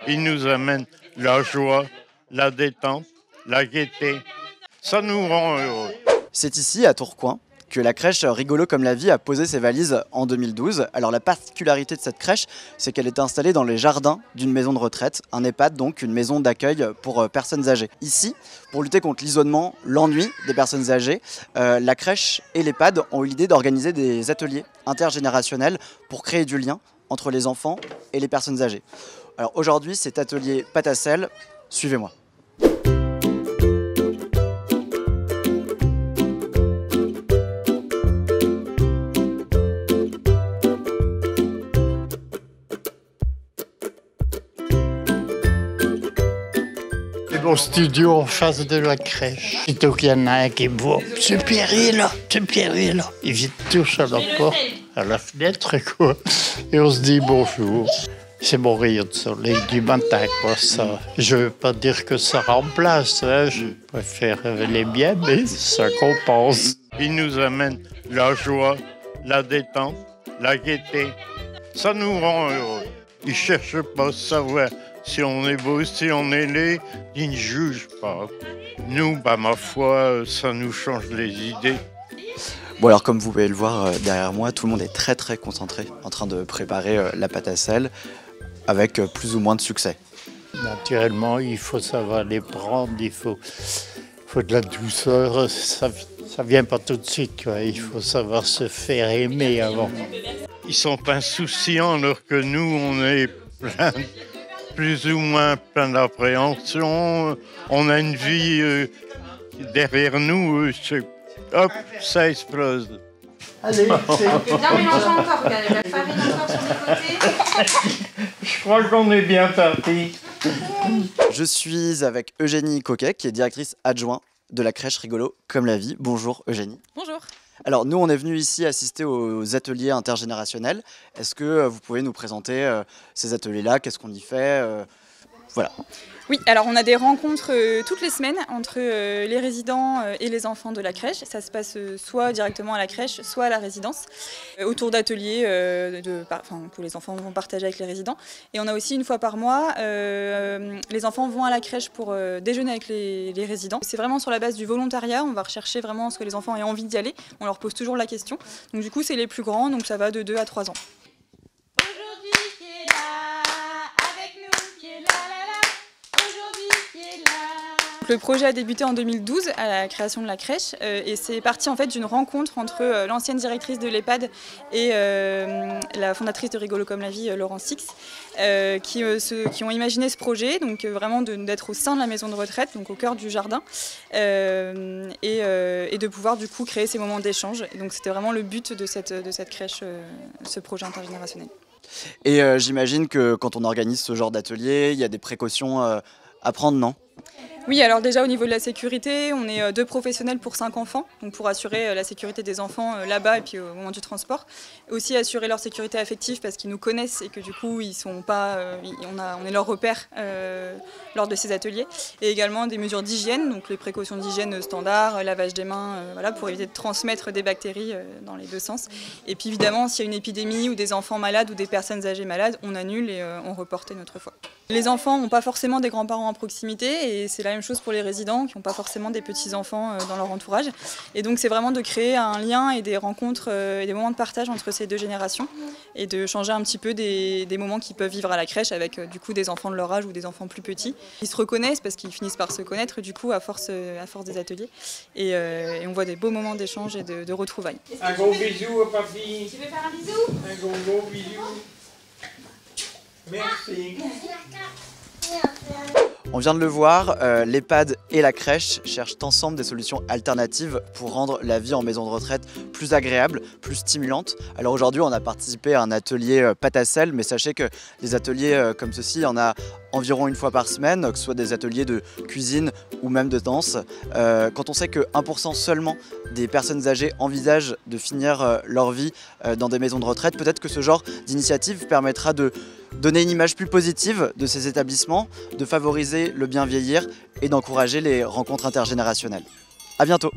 Ils nous amènent la joie, la détente, la gaieté. Ça nous rend heureux. C'est ici, à Tourcoing, que la crèche Rigolo comme la vie a posé ses valises en 2012. Alors la particularité de cette crèche, c'est qu'elle est installée dans les jardins d'une maison de retraite, un EHPAD, donc une maison d'accueil pour personnes âgées. Ici, pour lutter contre l'isolement, l'ennui des personnes âgées, la crèche et l'EHPAD ont eu l'idée d'organiser des ateliers intergénérationnels pour créer du lien entre les enfants et les personnes âgées. Alors aujourd'hui, cet atelier pâte à sel, suivez-moi. Au studio en face de la crèche. Plutôt qu'il y en a un qui voit c'est Pierre là. Il vient tous à la porte, à la fenêtre, quoi. Et on se dit bonjour. C'est mon rayon de soleil du matin, quoi, ça. Je veux pas dire que ça remplace, hein. Je préfère les miens, mais ça compense. Ils nous amènent la joie, la détente, la gaieté. Ça nous rend heureux. Ils cherchent pas à savoir si on est beau, si on est laid, ils ne jugent pas. Nous, ma foi, ça nous change les idées. Bon alors comme vous pouvez le voir derrière moi, tout le monde est très concentré en train de préparer la pâte à sel avec plus ou moins de succès. Naturellement, il faut savoir les prendre, il faut de la douceur, ça vient pas tout de suite, quoi. Il faut savoir se faire aimer avant. Ils sont insouciants alors que nous, on est plus ou moins plein d'appréhension. On a une vie derrière nous, hop, ça explose. Allez, bien mélanger encore, regardez, la farine encore sur les côtés. Je crois qu'on est bien parti. Je suis avec Eugénie Coquet, qui est directrice adjointe de la crèche Rigolo comme la vie. Bonjour Eugénie. Bonjour. Alors nous, on est venu ici assister aux ateliers intergénérationnels. Est-ce que vous pouvez nous présenter ces ateliers-là? Qu'est-ce qu'on y fait? Voilà. Oui, alors on a des rencontres toutes les semaines entre les résidents et les enfants de la crèche. Ça se passe soit directement à la crèche, soit à la résidence, autour d'ateliers que les enfants vont partager avec les résidents. Et on a aussi une fois par mois, les enfants vont à la crèche pour déjeuner avec les résidents. C'est vraiment sur la base du volontariat, on va rechercher vraiment ce que les enfants aient envie d'y aller. On leur pose toujours la question. Donc du coup, c'est les plus grands, donc ça va de 2 à 3 ans. Le projet a débuté en 2012 à la création de la crèche et c'est parti en fait d'une rencontre entre l'ancienne directrice de l'EHPAD et la fondatrice de Rigolo comme la vie, Laurence Six, qui ont imaginé ce projet, donc vraiment d'être au sein de la maison de retraite, donc au cœur du jardin, et de pouvoir du coup créer ces moments d'échange. Donc c'était vraiment le but de cette crèche, ce projet intergénérationnel. Et j'imagine que quand on organise ce genre d'atelier, il y a des précautions à prendre, non ? Oui, alors déjà au niveau de la sécurité, on est 2 professionnels pour 5 enfants, donc pour assurer la sécurité des enfants là-bas et puis au moment du transport. Aussi assurer leur sécurité affective parce qu'ils nous connaissent et que du coup ils sont pas, on est leur repère lors de ces ateliers. Et également des mesures d'hygiène, donc les précautions d'hygiène standard, lavage des mains, voilà, pour éviter de transmettre des bactéries dans les 2 sens. Et puis évidemment, s'il y a une épidémie ou des enfants malades ou des personnes âgées malades, on annule et on reporte une autre fois. Les enfants n'ont pas forcément des grands-parents à proximité et c'est la même chose pour les résidents qui n'ont pas forcément des petits-enfants dans leur entourage. Et donc c'est vraiment de créer un lien et des rencontres et des moments de partage entre ces 2 générations et de changer un petit peu des moments qu'ils peuvent vivre à la crèche avec du coup des enfants de leur âge ou des enfants plus petits. Ils se reconnaissent parce qu'ils finissent par se connaître du coup à force des ateliers et on voit des beaux moments d'échange et de retrouvailles. Un gros bisou au papy. Tu veux faire un bisou? Un gros bisou. Merci. On vient de le voir, l'EHPAD et la crèche cherchent ensemble des solutions alternatives pour rendre la vie en maison de retraite plus agréable, plus stimulante. Alors aujourd'hui, on a participé à un atelier pâte à sel, mais sachez que des ateliers comme ceci, il y en a environ une fois par semaine, que ce soit des ateliers de cuisine ou même de danse. Quand on sait que 1% seulement des personnes âgées envisagent de finir leur vie dans des maisons de retraite, peut-être que ce genre d'initiative permettra de donner une image plus positive de ces établissements, de favoriser le bien vieillir et d'encourager les rencontres intergénérationnelles. À bientôt!